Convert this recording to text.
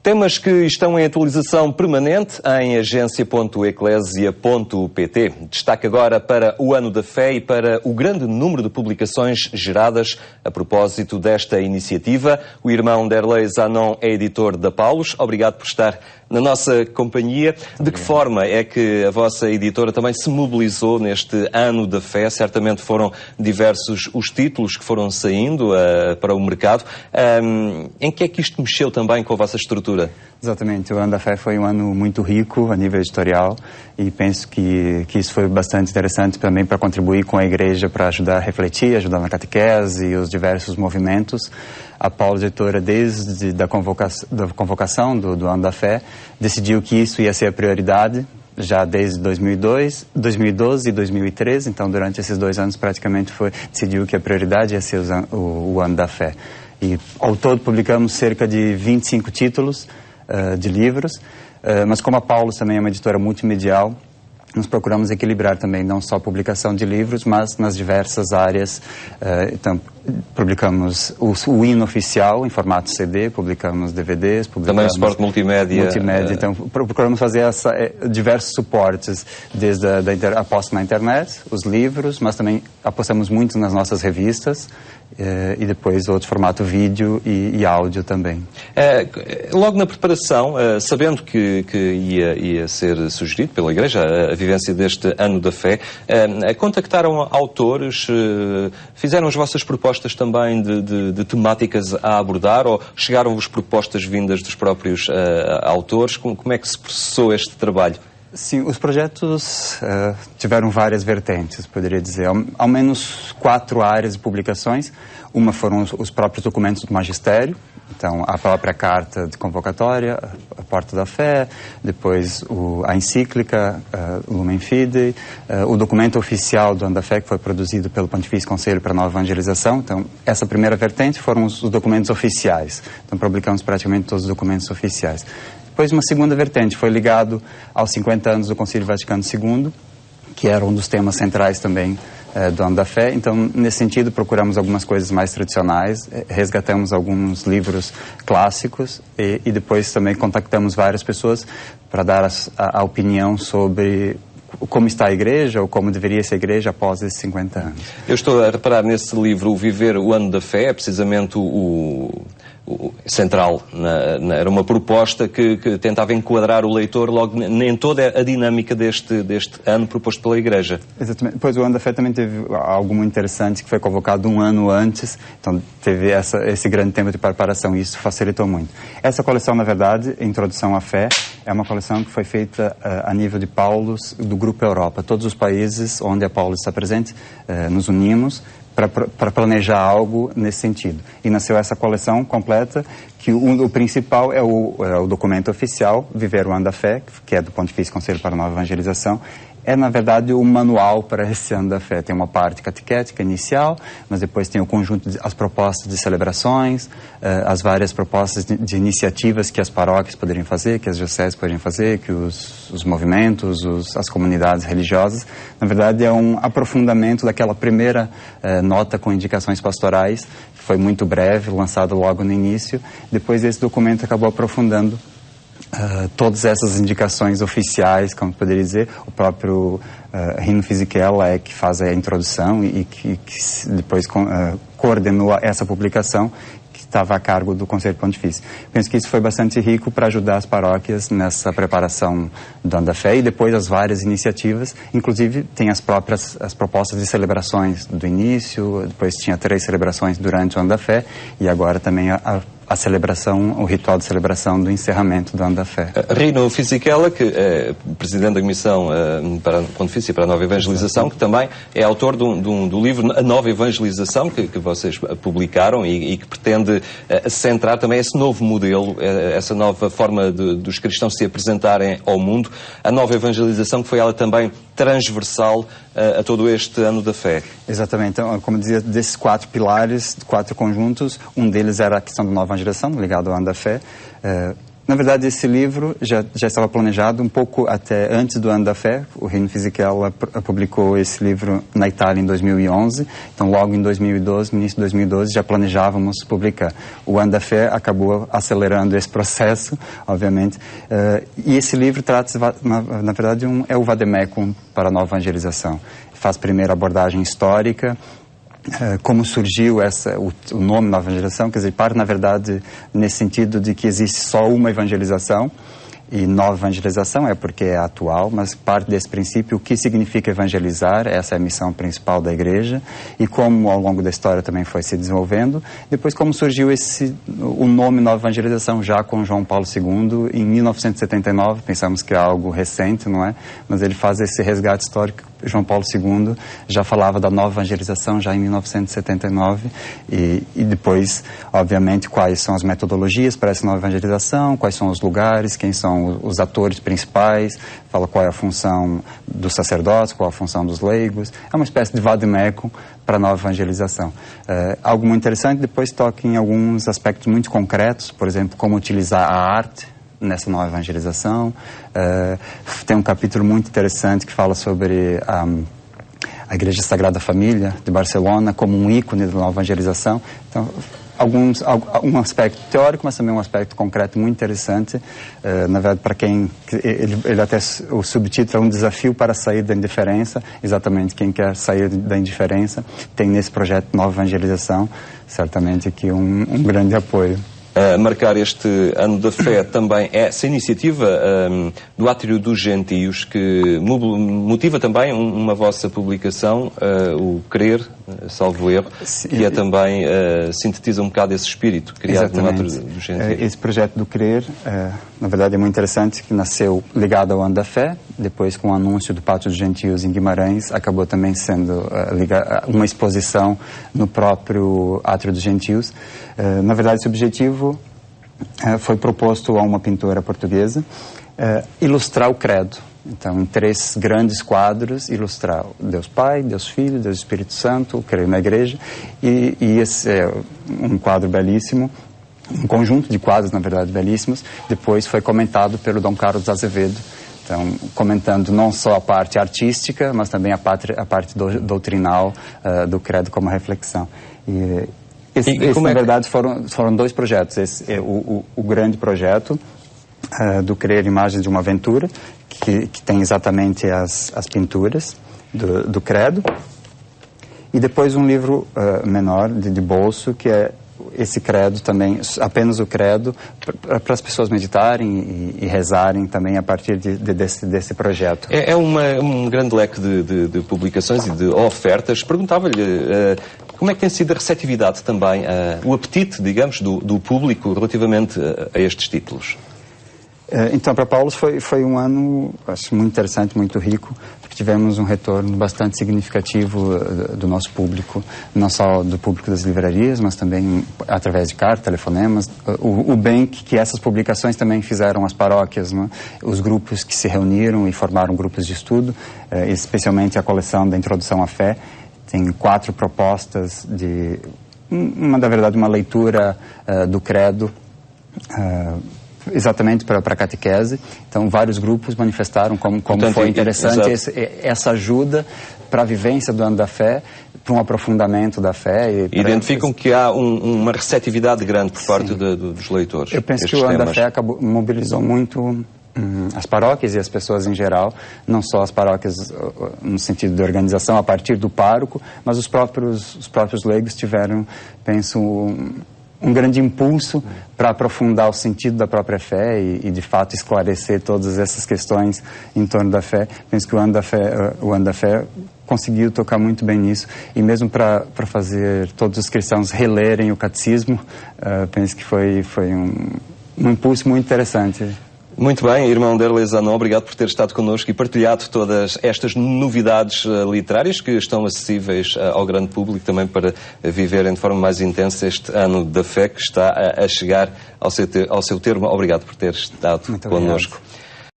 Temas que estão em atualização permanente em agência.eclesia.pt. Destaque agora para o Ano da Fé e para o grande número de publicações geradas a propósito desta iniciativa. O irmão Derlei Zanon é editor da Paulus. Obrigado por estar na nossa companhia. De que forma é que a vossa editora também se mobilizou neste Ano da Fé? Certamente foram diversos os títulos que foram saindo para o mercado. Em que é que isto mexeu também com a vossa estrutura? Exatamente, o Ano da Fé foi um ano muito rico a nível editorial e penso que isso foi bastante interessante também para contribuir com a igreja, para ajudar a refletir, ajudar na catequese e os diversos movimentos. A Paulus Editora, desde a convocação do Ano da Fé, decidiu que isso ia ser a prioridade, já desde 2012 e 2013, então durante esses 2 anos praticamente decidiu que a prioridade ia ser o Ano da Fé. E ao todo publicamos cerca de 25 títulos de livros, mas como a Paulus também é uma editora multimedial, nós procuramos equilibrar também não só a publicação de livros, mas nas diversas áreas. Então, publicamos o hino oficial em formato CD, publicamos DVDs, também o suporte multimédia. Então, procuramos fazer diversos suportes, desde a aposta na internet, os livros, mas também apostamos muito nas nossas revistas, e depois outro formato vídeo e áudio também. Logo na preparação, sabendo que ia ser sugerido pela Igreja a vivência deste Ano da Fé, contactaram autores, fizeram as vossas propostas também de temáticas a abordar, ou chegaram-vos propostas vindas dos próprios autores? Como é que se processou este trabalho? Sim, os projetos tiveram várias vertentes, poderia dizer. Ao menos 4 áreas de publicações. Uma foram os próprios documentos do magistério, então a própria carta de convocatória, a Porta da Fé, depois a encíclica, Lumen Fidei, o documento oficial do Ano da Fé, que foi produzido pelo Pontifício Conselho para a Nova Evangelização. Então, essa primeira vertente foram os documentos oficiais. Então, publicamos praticamente todos os documentos oficiais. Depois, uma segunda vertente foi ligado aos 50 anos do Concílio Vaticano II, que era um dos temas centrais também do Ano da Fé. Então, nesse sentido, procuramos algumas coisas mais tradicionais, resgatamos alguns livros clássicos e depois também contactamos várias pessoas para dar a opinião sobre como está a igreja ou como deveria ser a igreja após esses 50 anos. Eu estou a reparar nesse livro, O Viver o Ano da Fé, é precisamente o central. Era uma proposta que tentava enquadrar o leitor logo em toda a dinâmica deste ano proposto pela Igreja. Exatamente. Pois o Ano da Fé também teve algo muito interessante, que foi convocado 1 ano antes, então teve esse grande tempo de preparação e isso facilitou muito. Essa coleção, na verdade, Introdução à Fé, é uma coleção que foi feita a nível de Paulus, do Grupo Europa. Todos os países onde a Paulus está presente, nos unimos para planejar algo nesse sentido. E nasceu essa coleção completa, que o principal é o documento oficial, Viver o Ano da Fé, que é do Pontifício Conselho para a Nova Evangelização. É, na verdade, o manual para esse Ano da Fé. Tem uma parte catequética inicial, mas depois tem o conjunto, as propostas de celebrações, as várias propostas de iniciativas que as paróquias poderiam fazer, que as dioceses poderiam fazer, que os movimentos, as comunidades religiosas. Na verdade, é um aprofundamento daquela primeira nota com indicações pastorais, que foi muito breve, lançado logo no início. Depois, esse documento acabou aprofundando todas essas indicações oficiais, como poderia dizer. O próprio Rino Fisichella é que faz a introdução e que depois coordenou essa publicação, que estava a cargo do Conselho Pontifício. Penso que isso foi bastante rico para ajudar as paróquias nessa preparação do Ano da Fé e depois as várias iniciativas. Inclusive tem as propostas de celebrações do início, depois tinha 3 celebrações durante o Ano da Fé e agora também a celebração, o ritual de celebração do encerramento do Ano da Fé. Rino Fisichella, que é presidente da Comissão para a Pontifícia para a Nova Evangelização, que também é autor do livro A Nova Evangelização, que vocês publicaram e que pretende centrar também esse novo modelo, essa nova forma dos cristãos se apresentarem ao mundo. A Nova Evangelização, que foi ela também transversal a todo este Ano da Fé. Exatamente. Então, como dizia, desses 4 pilares, 4 conjuntos, um deles era a questão da nova evangelização, ligado ao Ano da Fé. Na verdade, esse livro já estava planejado um pouco até antes do Ano da Fé. O Reino Fisichella publicou esse livro na Itália em 2011. Então, logo em 2012, no início de 2012, já planejávamos publicar. O Ano da Fé acabou acelerando esse processo, obviamente. E esse livro trata, na verdade, é o vademecum para a nova evangelização. Faz primeiro a abordagem histórica, como surgiu o nome Nova Evangelização, quer dizer, parte, na verdade, nesse sentido de que existe só uma evangelização, e nova evangelização é porque é atual, mas parte desse princípio, o que significa evangelizar, essa é a missão principal da igreja, e como ao longo da história também foi se desenvolvendo. Depois, como surgiu o nome Nova Evangelização, já com João Paulo II, em 1979, pensamos que é algo recente, não é? Mas ele faz esse resgate histórico. João Paulo II já falava da nova evangelização já em 1979 e depois, obviamente, quais são as metodologias para essa nova evangelização, quais são os lugares, quem são os atores principais, fala qual é a função dos sacerdotes, qual é a função dos leigos. É uma espécie de vademecum para a nova evangelização. Algo muito interessante, depois toca em alguns aspectos muito concretos, por exemplo, como utilizar a arte nessa nova evangelização. Tem um capítulo muito interessante que fala sobre a Igreja Sagrada Família de Barcelona como um ícone da nova evangelização. Então, um aspecto teórico, mas também um aspecto concreto muito interessante. Na verdade, para quem... Ele até o subtítulo é um desafio para sair da indiferença. Exatamente, quem quer sair da indiferença tem nesse projeto Nova Evangelização, certamente aqui um grande apoio. Marcar este Ano da Fé também é essa iniciativa do Átrio dos Gentios que motiva também uma vossa publicação, o Crer, salvo erro, que é também, sintetiza um bocado esse espírito criado no Átrio dos Gentios. Esse projeto do Crer, na verdade é muito interessante, que nasceu ligado ao Ano da Fé, depois com o anúncio do Pátrio dos Gentios em Guimarães, acabou também sendo uma exposição no próprio Átrio dos Gentios. Na verdade, esse objetivo foi proposto a uma pintora portuguesa, ilustrar o credo. Então, em 3 grandes quadros, ilustrar Deus Pai, Deus Filho, Deus Espírito Santo, o Crer na Igreja, e esse é um quadro belíssimo, um conjunto de quadros, na verdade, belíssimos. Depois foi comentado pelo Dom Carlos Azevedo, então, comentando não só a parte artística, mas também a parte doutrinal do credo como reflexão. Na verdade, foram 2 projetos. Esse é o grande projeto do Crer Imagens de uma Aventura, que tem exatamente as pinturas do credo. E depois um livro menor, de bolso, que é esse credo também, apenas o credo, para as pessoas meditarem e rezarem também a partir desse projeto. É um grande leque de publicações e de ofertas. Perguntava-lhe como é que tem sido a receptividade também, o apetite, digamos, do público relativamente a estes títulos? Então, para Paulo foi um ano, acho, muito interessante, muito rico, porque tivemos um retorno bastante significativo do nosso público, não só do público das livrarias, mas também através de cartas, telefonemas. O bem que essas publicações também fizeram às paróquias, né? Os grupos que se reuniram e formaram grupos de estudo, especialmente a coleção da Introdução à Fé, tem 4 propostas de, na verdade, uma leitura do credo, exatamente para a catequese. Então, vários grupos manifestaram como foi interessante essa ajuda para a vivência do Ano da Fé, para um aprofundamento da fé. Identificam que há uma receptividade grande por parte dos leitores. Eu penso que o Ano da Fé mobilizou muito as paróquias e as pessoas em geral, não só as paróquias no sentido de organização a partir do pároco, mas os próprios leigos tiveram, penso, um grande impulso para aprofundar o sentido da própria fé e de fato esclarecer todas essas questões em torno da fé. Penso que o Ano da Fé conseguiu tocar muito bem nisso, e mesmo para fazer todos os cristãos relerem o catecismo, penso que foi um impulso muito interessante. Muito bem, irmão Derlei Zanon, obrigado por ter estado connosco e partilhado todas estas novidades literárias que estão acessíveis ao grande público também para viverem de forma mais intensa este Ano da Fé que está a chegar ao seu termo. Obrigado por ter estado connosco.